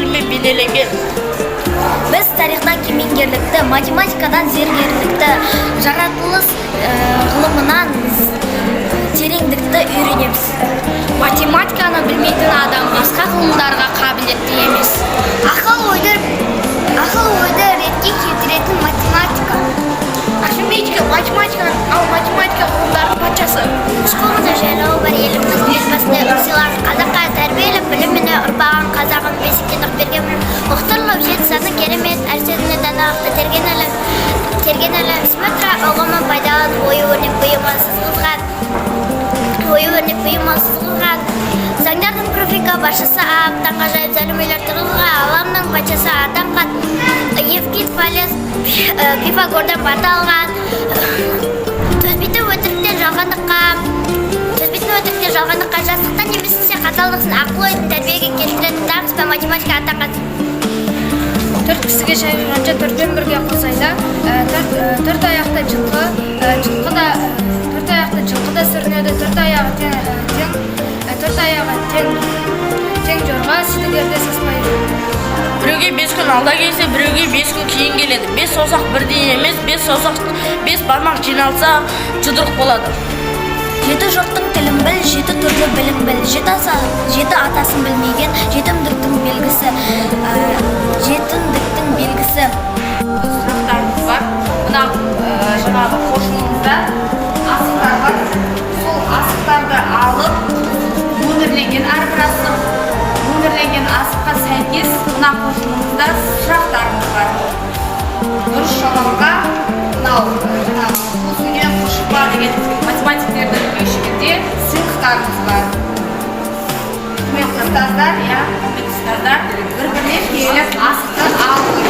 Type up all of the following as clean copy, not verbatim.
сөздермен бейнеленген. Біз тарихтан кемеңгерлікті, математикадан зергерлікті, жаратылыс ғылымынан тереңдікті үйренеміз. Математиканы білмейтін адам басқа ғылымдарға қабілетті емес. Ақыл ойды ретке келтіретін математика. Арифметика математика ғылымдардың патшасы. Школымызда жайлауы бар еліміз елбасына сыйланып, қазаққа тәрбиелеп, біліміне ұрпағын қазағын бесіктен берген мұқтарлық жеті саны керемет, әр сөзіне даналықты терген әлем симметрия ұғымын пайдаланып, ою-өрнек бұйымасыз қылған. Заңдардың профика басшысы аптан ғажайып зәлімелер тұрғыға аламның патшасы атанған. Евклид Фалес Пифагордан бата алған. Төзбейтін өтіріктен жалғандыққа жастықтан немесе қаталдықсын ақыл ойдың тәрбиеге келтіретін дағдыс пен математика атанған. Төрт кісіге шай құйғанша төртпен бірге қосайда, төрт аяқты жылқы да сүрінеді, төрт аяғы тең жорға сүдігерде саспайды. Біреуге 5 күн алда келсе, біреуге 5 күн кейін келеді. 5 саусақ бірдей емес, 5 бармақ жиналса жұдырық болады. Жеті жұрттың тілін біл, жеті түрлі білім біл. Жеті атасын білмеген жетімдіктің белгісі. Сұрақтарымыз бар. Мына жаңағы қошуымызда асықтар бар. Сол асықтарды алып, өңірленген әрбір асыққа сәйкес мына қошуымызда сұрақтарымыз бар. Дұрыс жауабға мынау жаңағы қосылген қошуға деген математиктердің бөлшегінде сыйлықтарымыз бар. Құрметті ұстаздар, бір-біріне келіп асықтан алып.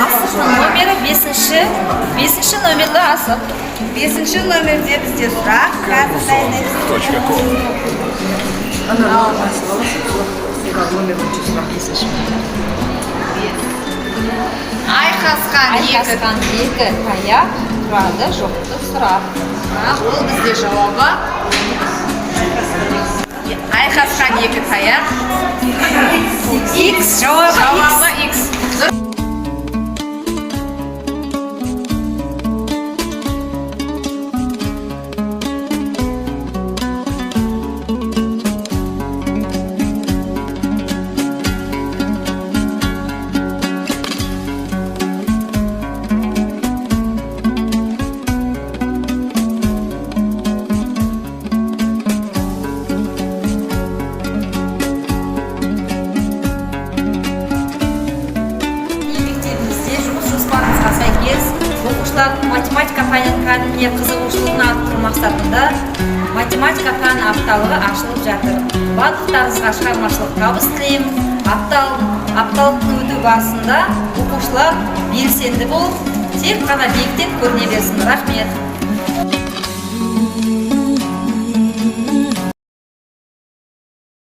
Асықтың номері 5-ші номерлі асық. 5-ші номерде бізде сұрақ. Айқасқан екі таяқ тұрады жоқты сұрақ. Ол бізде жауабы. Айқасқан екі таяқ. X жауабы X. Математика пәніне қызығушылығын арттыру мақсатында математика пәні апталығы ашылып жатыр. Барлықтарыңызға шығармашылық табыс тілеймін. Апталықтың өту барысында оқушылар белсенді болып, тек қана биіктен көріне берсін. Рахмет.